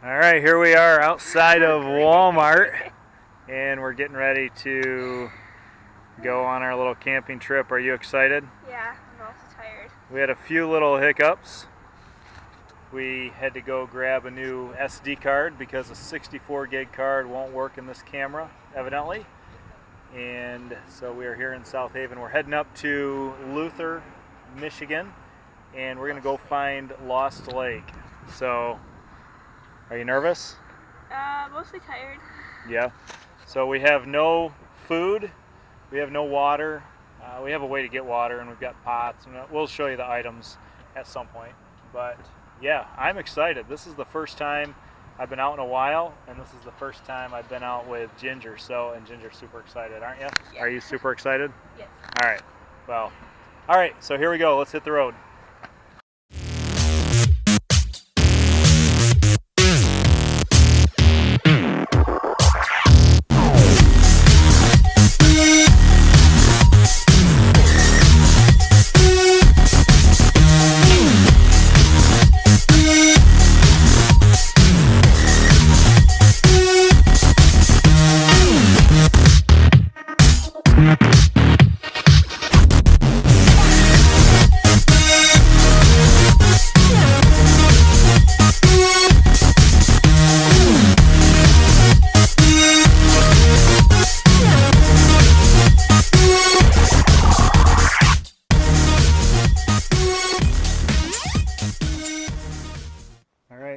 All right, here we are outside of Walmart, and we're getting ready to go on our little camping trip. Are you excited? Yeah, I'm also tired. We had a few little hiccups. We had to go grab a new SD card because a 64 gig card won't work in this camera, evidently. And so we are here in South Haven. We're heading up to Luther, Michigan, and we're going to go find Lost Lake. So, are you nervous? Mostly tired. Yeah. So we have no food, we have no water, we have a way to get water, and we've got pots, and we'll show you the items at some point. But yeah, I'm excited. This is the first time I've been out in a while, and this is the first time I've been out with Ginger. And Ginger's super excited, aren't you? Yeah. Are you super excited? Yes. All right. Well, all right. So here we go. Let's hit the road.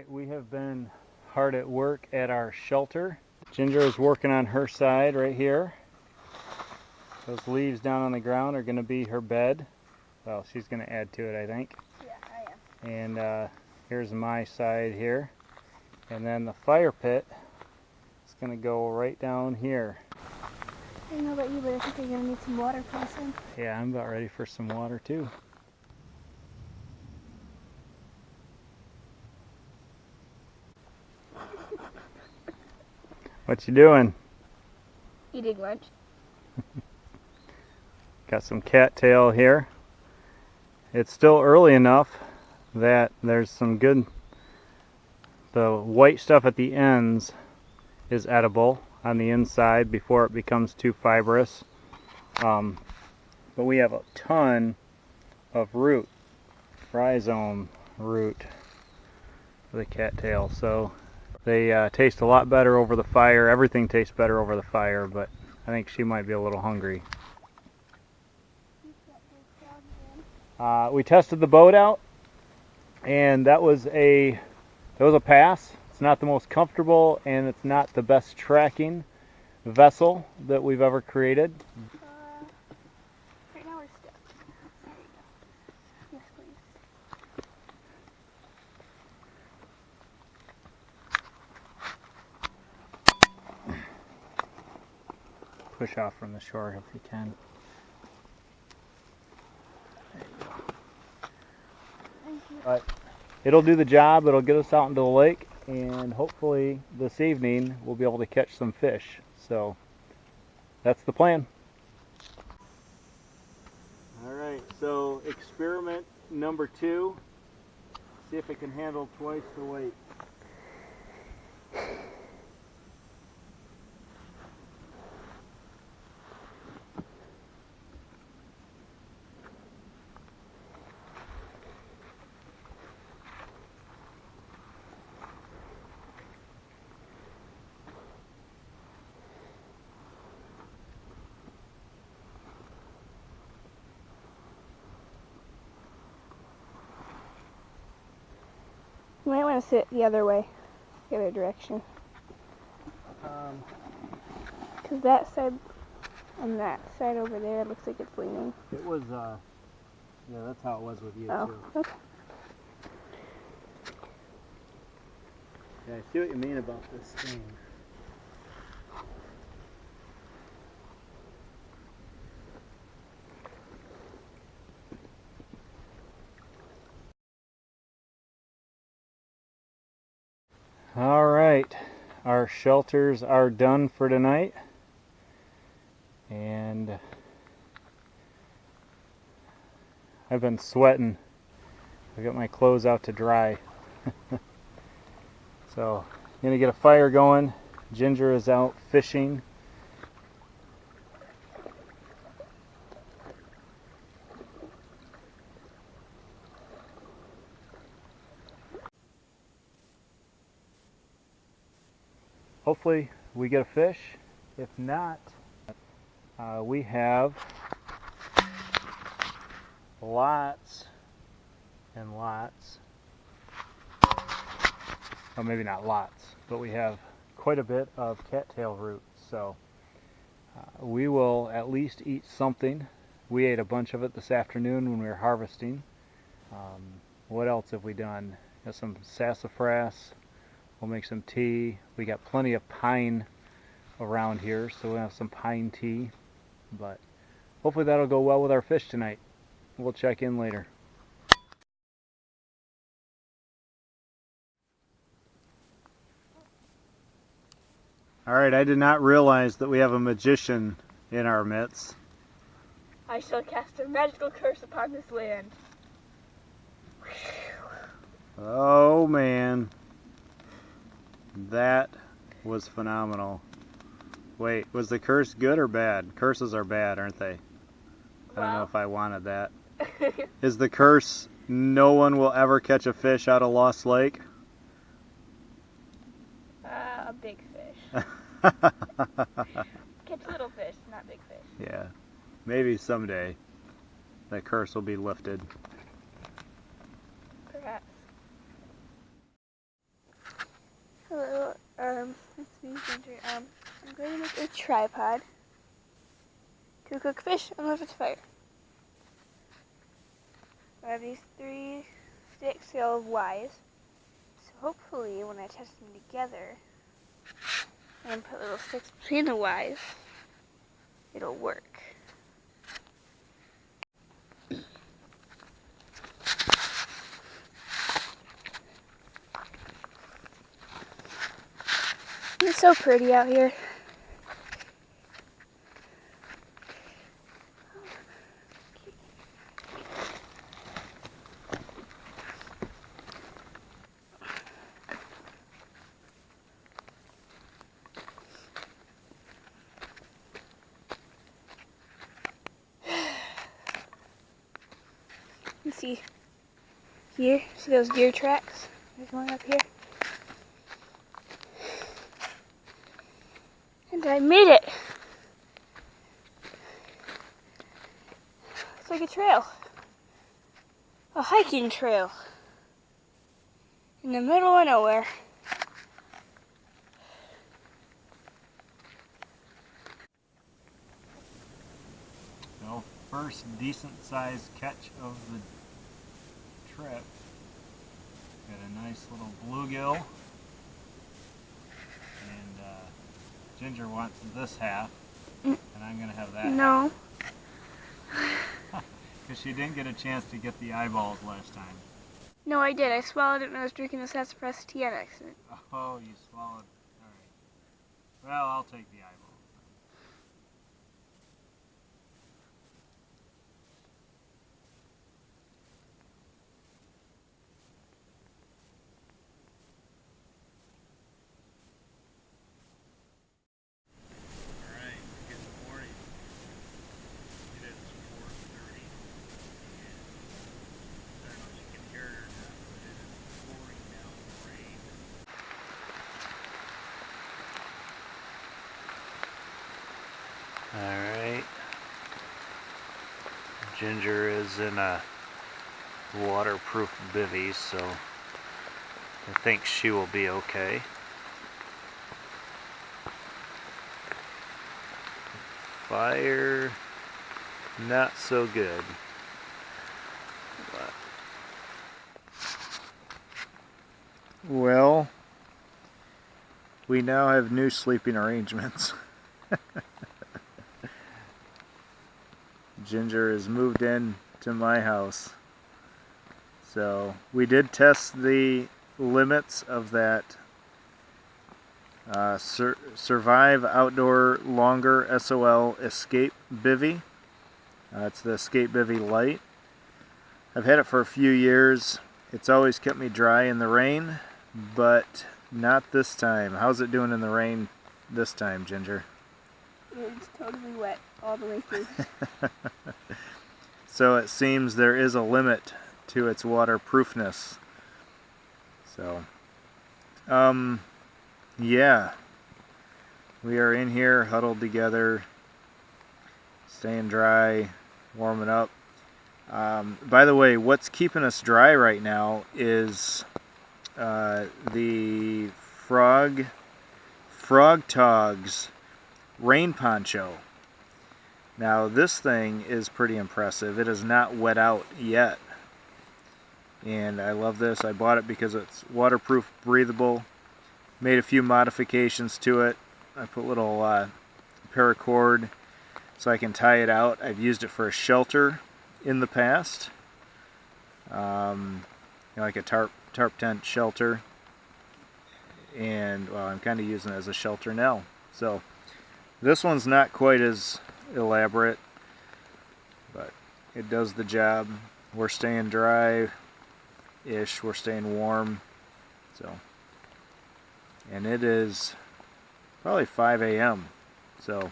We have been hard at work at our shelter. Ginger is working on her side right here. Those leaves down on the ground are going to be her bed. Well, she's going to add to it, I think. Yeah, I am. And here's my side here. And then the fire pit is going to go right down here. I don't know about you, but I think you're going to need some water pretty soon. Yeah, I'm about ready for some water too. What you doing? Eating lunch. Got some cattail here. It's still early enough that there's some good, the white stuff at the ends is edible on the inside before it becomes too fibrous. But we have a ton of root, rhizome root for the cattail. So they taste a lot better over the fire. Everything tastes better over the fire, but I think she might be a little hungry. We tested the boat out, and that was a pass. It's not the most comfortable, and it's not the best tracking vessel that we've ever created. Right now we're stuck. There you go. Yes, please. Push off from the shore if you can. There you go. Thank you. But it'll do the job. It'll get us out into the lake, and hopefully this evening we'll be able to catch some fish. So that's the plan. All right, so experiment number 2. See if it can handle twice the weight. You might want to sit the other way, the other direction. Because that side, on that side over there, it looks like it's leaning. It was, yeah, that's how it was with you Oh, too. okay. Yeah, I see what you mean about this thing. All right, our shelters are done for tonight, and I've been sweating. I got my clothes out to dry. So Gonna get a fire going. Ginger is out fishing. Hopefully we get a fish. If not, we have lots and lots. Well, maybe not lots, but we have quite a bit of cattail roots. So we will at least eat something. We ate a bunch of it this afternoon when we were harvesting. What else have we done? Got some sassafras. We'll make some tea. We got plenty of pine around here, so we'll have some pine tea. But hopefully that'll go well with our fish tonight. We'll check in later. Alright, I did not realize that we have a magician in our midst. I shall cast a magical curse upon this land. Oh man, that was phenomenal. Wait, was the curse good or bad? Curses are bad, aren't they? I don't know if I wanted that. Is the curse no one will ever catch a fish out of Lost Lake? A big fish. Catch little fish, not big fish. Yeah, maybe someday that curse will be lifted. Perhaps. Hello, it's me, Ginger. I'm going to make a tripod to cook fish on the fire. I have these 3 sticks of wise, so hopefully when I test them together and put little sticks between the wise, it'll work. It's so pretty out here. You see here, see those deer tracks? There's one up here. And I made it! It's like a trail. A hiking trail. In the middle of nowhere. Well, first decent sized catch of the trip. Got a nice little bluegill. And Ginger wants this half, and I'm going to have that No. because she didn't get a chance to get the eyeballs last time. No, I did. I swallowed it when I was drinking the sassafras tea on accident. Oh, you swallowed. Alright. Well, I'll take the eyeballs. Alright, good morning. It is 4:30. I don't know if you can hear it or not, but it is pouring down rain. Alright. Ginger is in a waterproof bivvy, so I think she will be okay. Fire, not so good. But, well, we now have new sleeping arrangements. Ginger has moved in to my house. So we did test the limits of that Survive Outdoor Longer SOL Escape Bivvy. It's the Escape Bivvy Light. I've had it for a few years. It's always kept me dry in the rain, but Not this time. How's it doing in the rain this time, Ginger? It's totally wet all the way through. So it seems there is a limit to its waterproofness. So, yeah. We are in here huddled together, staying dry, warming up. By the way, what's keeping us dry right now is the Frog Tog's rain poncho. Now this thing is pretty impressive. It is not wet out yet. And I love this. I bought it because it's waterproof, breathable. Made a few modifications to it. I put a little paracord so I can tie it out. I've used it for a shelter in the past. Like a tarp tent shelter. And well, I'm kind of using it as a shelter now. So this one's not quite as elaborate, but it does the job. We're staying dry-ish, we're staying warm. So, and it is probably 5 a.m. So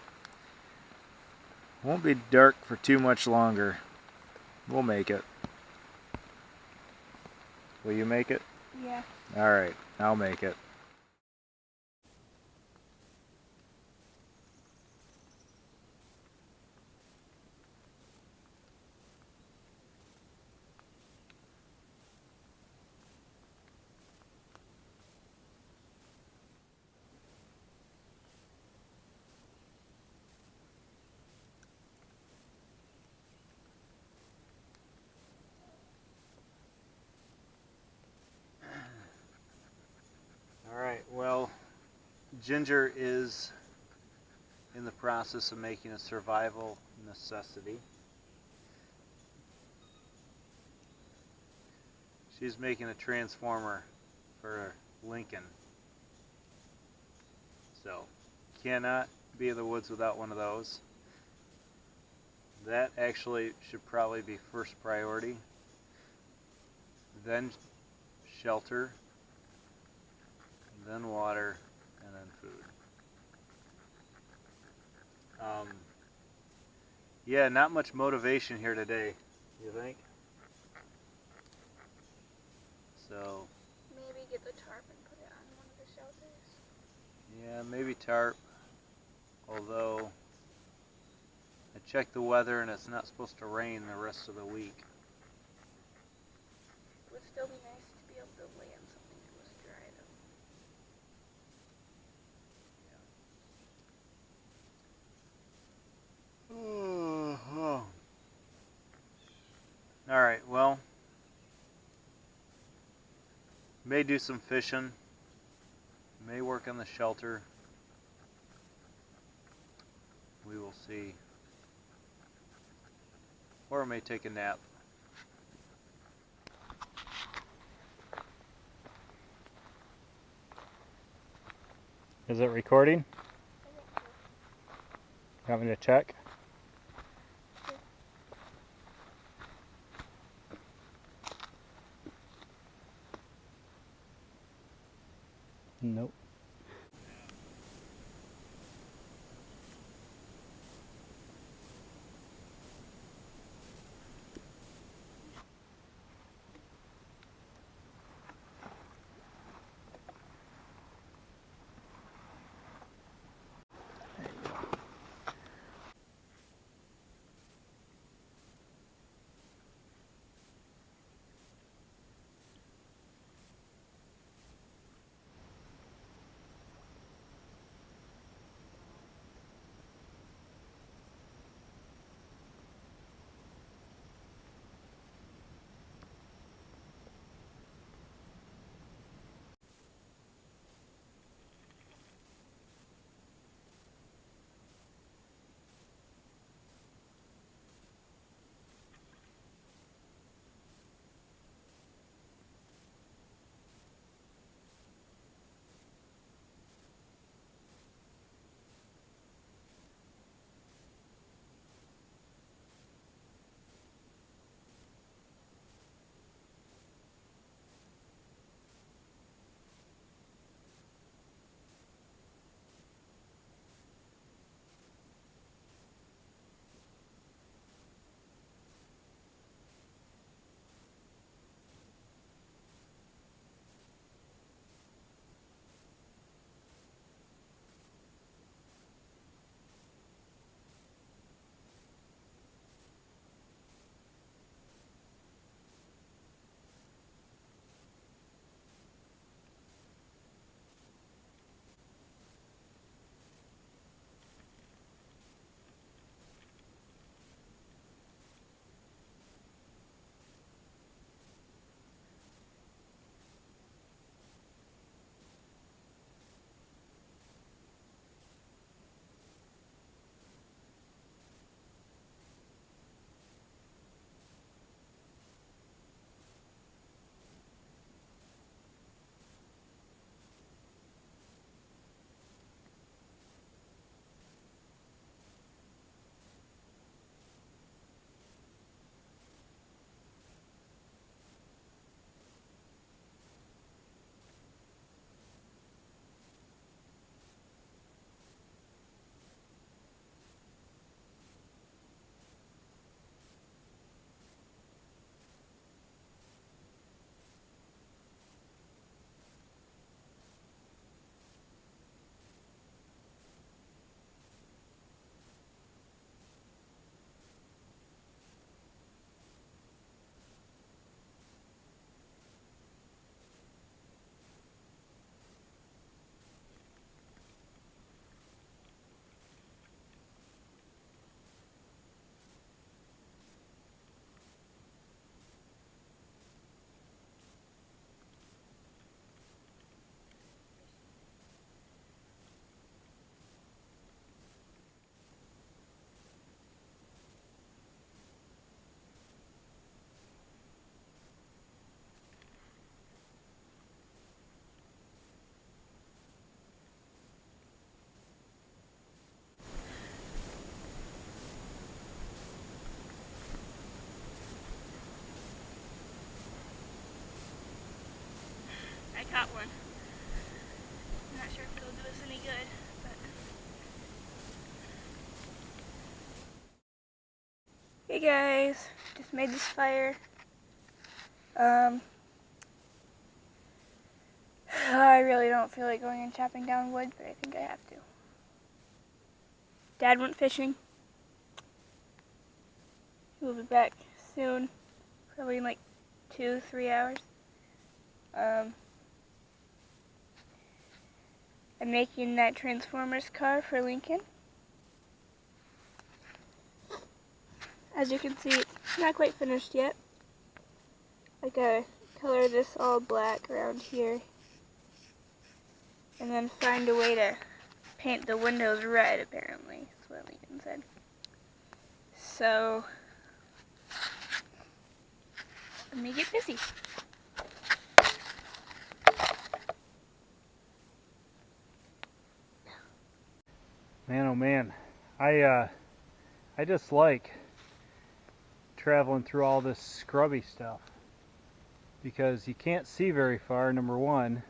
won't be dark for too much longer. We'll make it. Will you make it? Yeah. Alright, I'll make it. Alright, well, Ginger is in the process of making a survival necessity. She's making a transformer for Lincoln. So, cannot be in the woods without one of those. That actually should probably be first priority. Then shelter, then water, and then food. Yeah, not much motivation here today, you think? So, Maybe get the tarp and put it on one of the shelters. yeah, maybe tarp. Although, I checked the weather and it's not supposed to rain the rest of the week. It would still be nice to be able to lay on something that was dry though. Alright, well, may do some fishing, may work on the shelter. We will see. Or may take a nap. Is it recording? I think so. You want me to check? Sure. Nope. top one. I'm not sure if it'll do us any good, but... Hey guys, just made this fire. I really don't feel like going and chopping down wood, but I think I have to. Dad went fishing. He'll be back soon, probably in like 2-3 hours. I'm making that Transformers car for Lincoln. As you can see, it's not quite finished yet. I gotta color this all black around here. And then find a way to paint the windows red, apparently. That's what Lincoln said. So, let me get busy. Man, oh man, I just like traveling through all this scrubby stuff because you can't see very far, number one,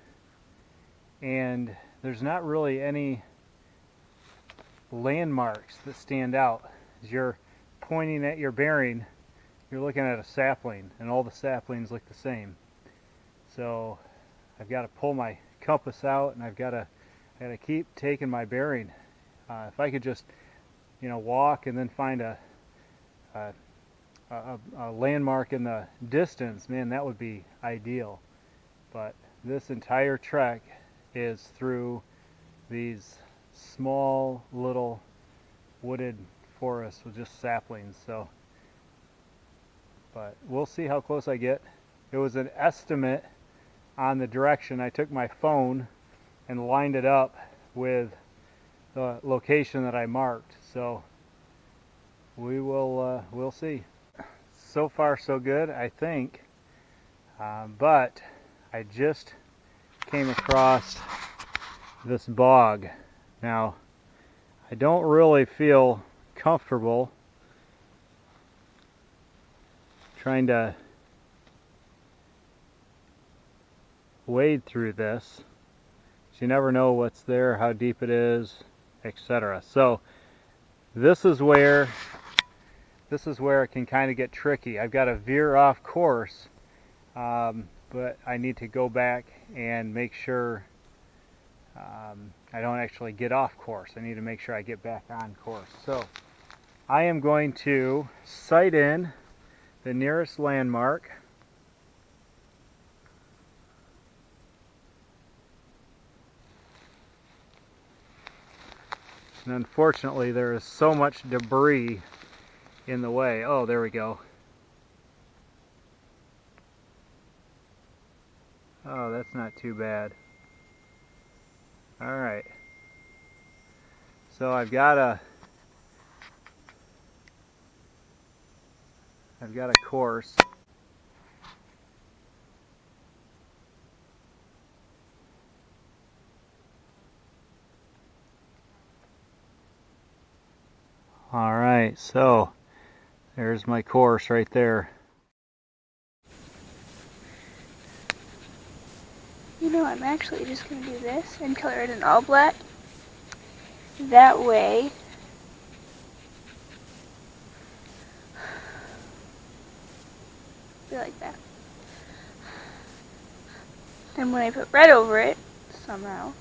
and there's not really any landmarks that stand out. As you're pointing at your bearing, you're looking at a sapling, and all the saplings look the same. So I've got to pull my compass out, and I got to keep taking my bearing. If I could just, walk and then find a landmark in the distance, man, that would be ideal. But this entire trek is through these small little wooded forests with just saplings. So, but we'll see how close I get. It was an estimate on the direction. I took my phone and lined it up with the location that I marked. So we'll see. So far so good, I think, but I just came across this bog. Now, I don't really feel comfortable trying to wade through this. You never know what's there, how deep it is, etc. So this is where it can kind of get tricky. I've got to veer off course, but I need to go back and make sure I don't actually get off course. I need to make sure I get back on course. So I am going to sight in the nearest landmark. And unfortunately, there is so much debris in the way. Oh, there we go. Oh, that's not too bad. All right. So I've got a course. All right, so there's my course right there. I'm actually just going to do this and color it in all black. That way, be like that. And when I put red over it, somehow,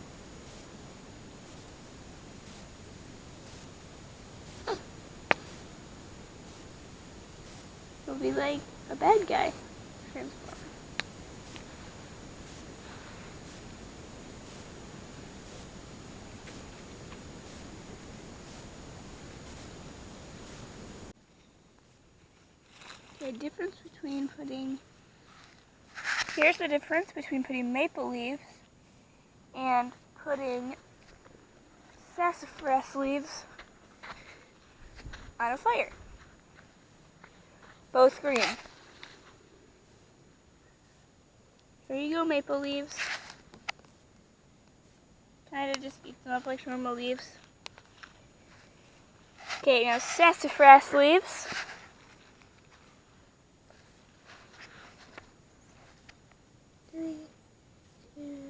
it'll be like a bad guy transformer. Here's the difference between putting maple leaves and putting sassafras leaves on a fire. Both green. Here you go, maple leaves. Kind of just eat them up like normal leaves. Okay, now sassafras leaves. Three, two,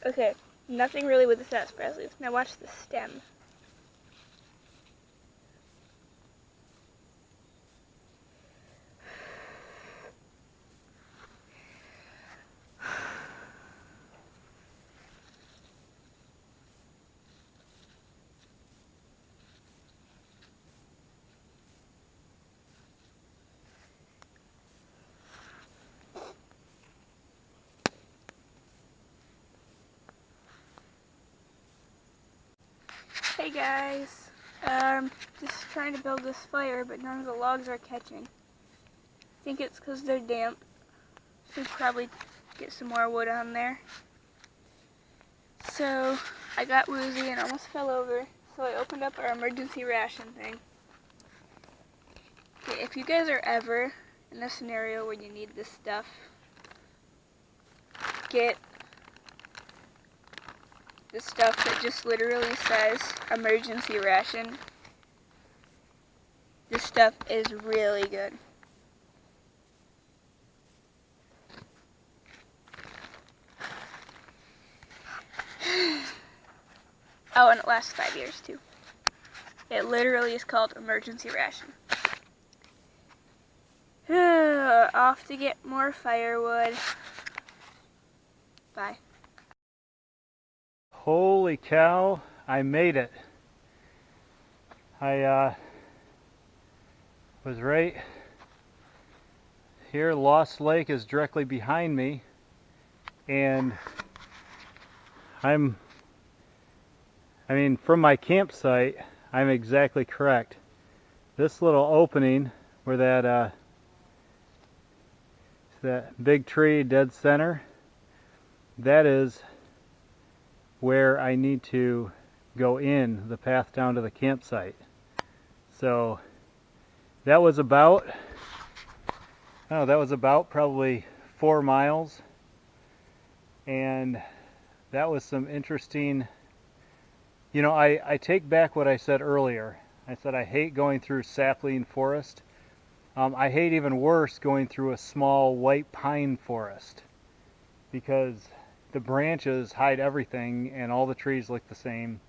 Okay, nothing really with the sassafras leaves. Now watch the stem. Hey guys, just trying to build this fire, but none of the logs are catching. I think it's because they're damp. Should probably get some more wood on there. So I got woozy and almost fell over, so I opened up our emergency ration thing. Okay, if you guys are ever in a scenario where you need this stuff, get the stuff that just literally says emergency ration. This stuff is really good. Oh, and it lasts 5 years too. It literally is called emergency ration. Off to get more firewood. Bye. Holy cow, I made it. I was right here. Lost Lake is directly behind me, and I mean, from my campsite, I'm exactly correct. This little opening where that big tree dead center, that is where I need to go in the path down to the campsite. So that was about, probably 4 miles, and that was some interesting, you know, I take back what I said earlier. I said I hate going through sapling forest. I hate even worse going through a small white pine forest, because the branches hide everything and all the trees look the same,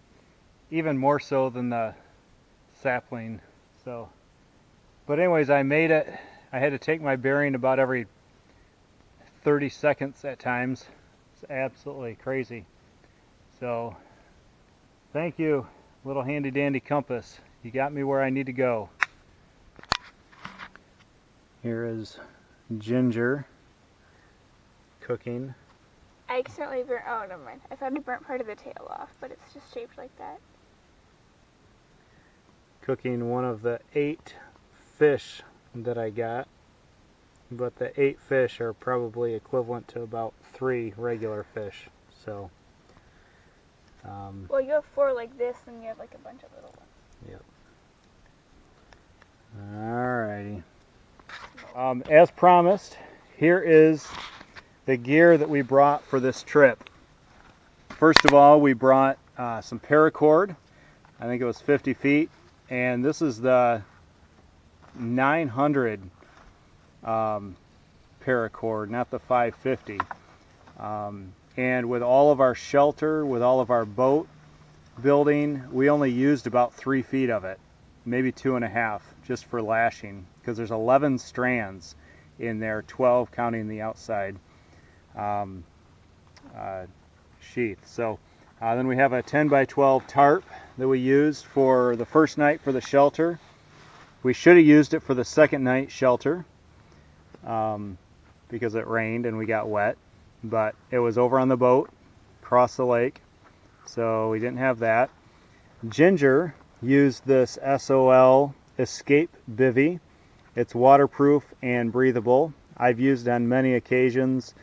even more so than the sapling. So, but anyways, I made it. I had to take my bearing about every 30 seconds at times. It's absolutely crazy. So thank you, little handy dandy compass. You got me where I need to go. Here is Ginger cooking. I accidentally burnt, oh never mind. I thought I burnt part of the tail off, but it's just shaped like that. Cooking one of the 8 fish that I got, but the 8 fish are probably equivalent to about 3 regular fish. So well, you have 4 like this, and you have like a bunch of little ones. Yep. Alrighty. As promised, here is the gear that we brought for this trip. First of all, we brought some paracord. I think it was 50 feet, and this is the 900 paracord, not the 550. And with all of our shelter, with all of our boat building, we only used about 3 feet of it, maybe 2.5, just for lashing, because there's 11 strands in there, 12 counting the outside sheath. So then we have a 10 by 12 tarp that we used for the first night for the shelter. We should have used it for the second night shelter because it rained and we got wet, but it was over on the boat across the lake, so we didn't have that. Ginger used this SOL Escape Bivy. It's waterproof and breathable. I've used it on many occasions,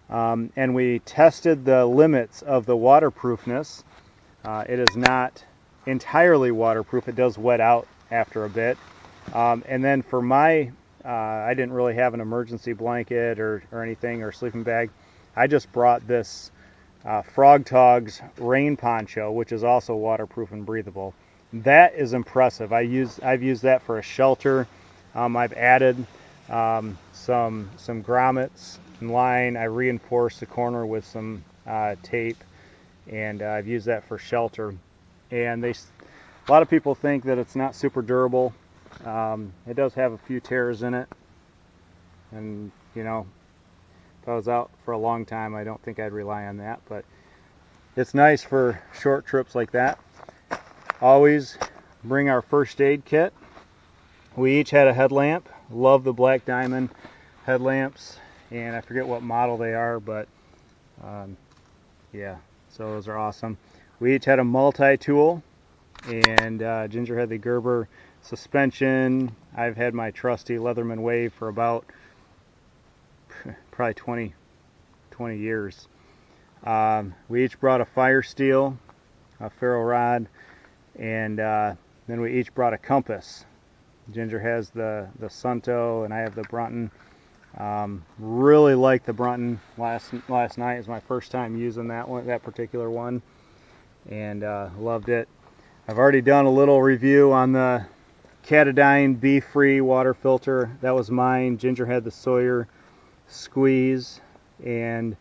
and we tested the limits of the waterproofness. It is not entirely waterproof. It does wet out after a bit. And then for my, I didn't really have an emergency blanket or anything, or sleeping bag. I just brought this Frog Togs rain poncho, which is also waterproof and breathable. That is impressive. I've used that for a shelter. I've added some grommets and line. I reinforced the corner with some tape and I've used that for shelter. And a lot of people think that it's not super durable. It does have a few tears in it, and you know, if I was out for a long time, I don't think I'd rely on that, but it's nice for short trips like that. Always bring our first aid kit. We each had a headlamp. Love the Black Diamond headlamps, and I forget what model they are, but yeah, so those are awesome. We each had a multi-tool, and Ginger had the Gerber suspension. I've had my trusty Leatherman Wave for about probably 20 years. We each brought a fire steel, a ferro rod, and then we each brought a compass. Ginger has the Sunto, and I have the Brunton. Really liked the Brunton. Last night is my first time using that particular one, and loved it. I've already done a little review on the Cattail Bee-Free water filter. That was mine. Ginger had the Sawyer Squeeze, and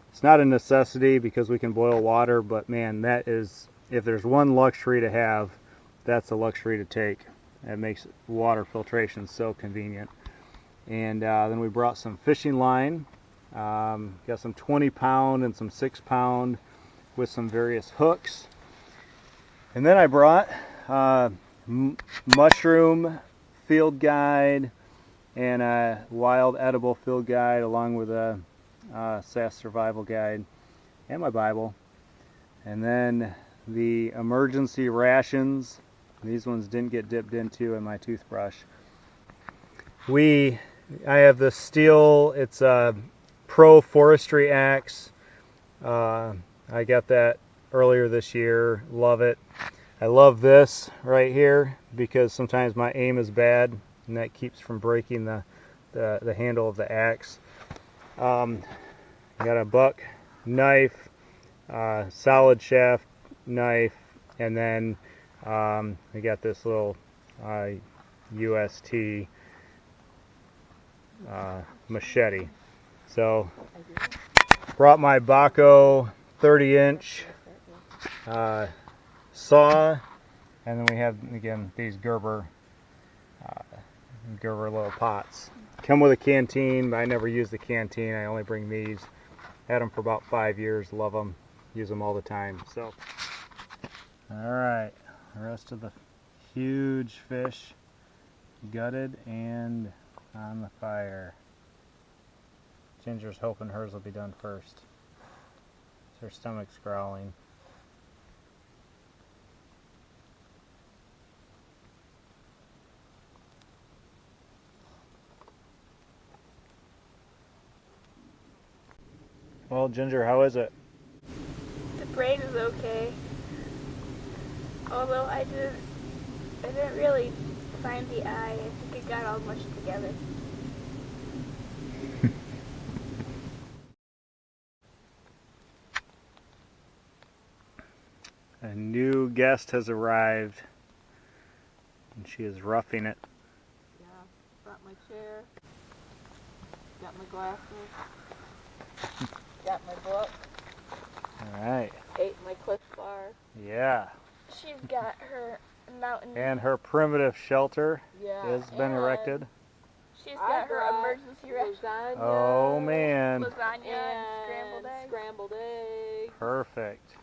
it's not a necessity because we can boil water, but man, that is, if there's one luxury to have, that's a luxury to take. It makes water filtration so convenient. And then we brought some fishing line. Got some 20-pound and some 6-pound with some various hooks. And then I brought mushroom field guide and a wild edible field guide, along with a SAS survival guide and my Bible. And then the emergency rations. These ones didn't get dipped into in my toothbrush. I have the steel, it's a Pro Forestry axe. I got that earlier this year. Love it. I love this right here because sometimes my aim is bad, and that keeps from breaking the handle of the axe. I got a buck knife, solid shaft knife, and then I got this little UST machete. So brought my Baco 30-inch saw, and then we have again these Gerber little pots. Come with a canteen, but I never use the canteen. I only bring these. Had them for about 5 years. Love them. Use them all the time. So, all right, the rest of the huge fish gutted and on the fire. Ginger's hoping hers will be done first. Her stomach's growling. Well, Ginger, how is it? The brain is okay. Although I didn't really find the eye. I think it got all mushed together. A new guest has arrived, and she is roughing it. Yeah, brought my chair, got my glasses, got my book, Alright. ate my Cliff Bar. Yeah. She's got her mountain. And her primitive shelter Yeah, has been erected. She's got her emergency ration. lasagna. Oh man. Lasagna and And scrambled eggs. Perfect.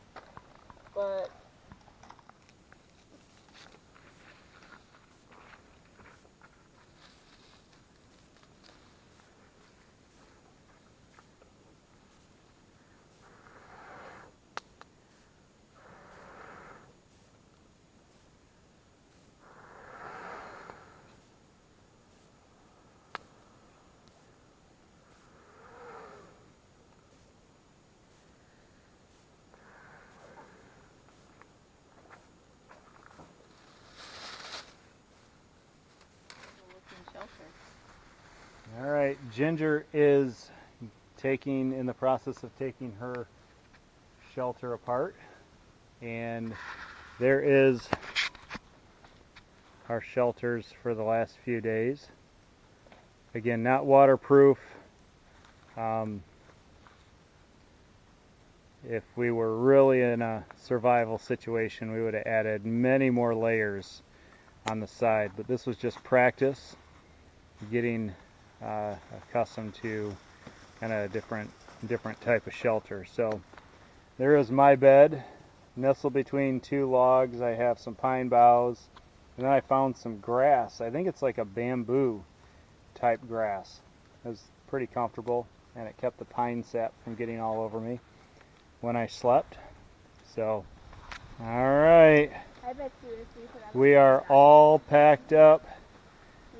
But Alright, Ginger is in the process of taking her shelter apart, and there is our shelters for the last few days. Again, not waterproof. if we were really in a survival situation, we would have added many more layers on the side. But this was just practice, getting accustomed to kind of a different type of shelter. So there is my bed, nestled between two logs. I have some pine boughs, and then I found some grass. I think it's like a bamboo type grass. It was pretty comfortable, and it kept the pine sap from getting all over me when I slept. So, all right, I bet you if we put on we are all packed up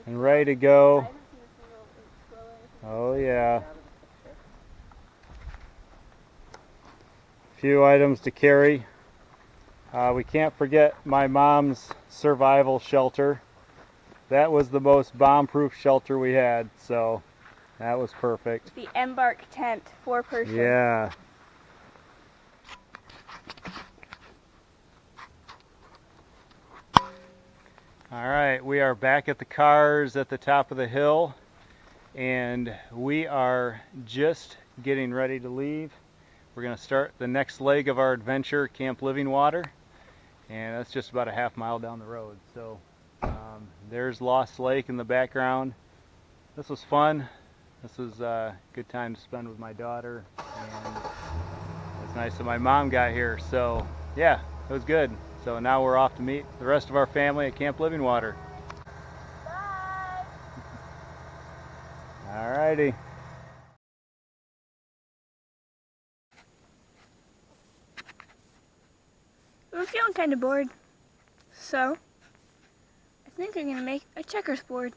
and ready to I go. haven't seen a single squirrel or anything. Oh yeah. Few items to carry. We can't forget my mom's survival shelter. That was the most bomb-proof shelter we had, so that was perfect. The embark tent, 4-person. Yeah. All right, we are back at the cars at the top of the hill, and we are just getting ready to leave. We're going to start the next leg of our adventure, Camp Living Water, and that's just about a half-mile down the road. So there's Lost Lake in the background. This was fun. This was a good time to spend with my daughter, and it's nice that my mom got here. So yeah, it was good. So now we're off to meet the rest of our family at Camp Living Water. Bye! Alrighty. I'm feeling kind of bored, so I think I'm going to make a checkers board.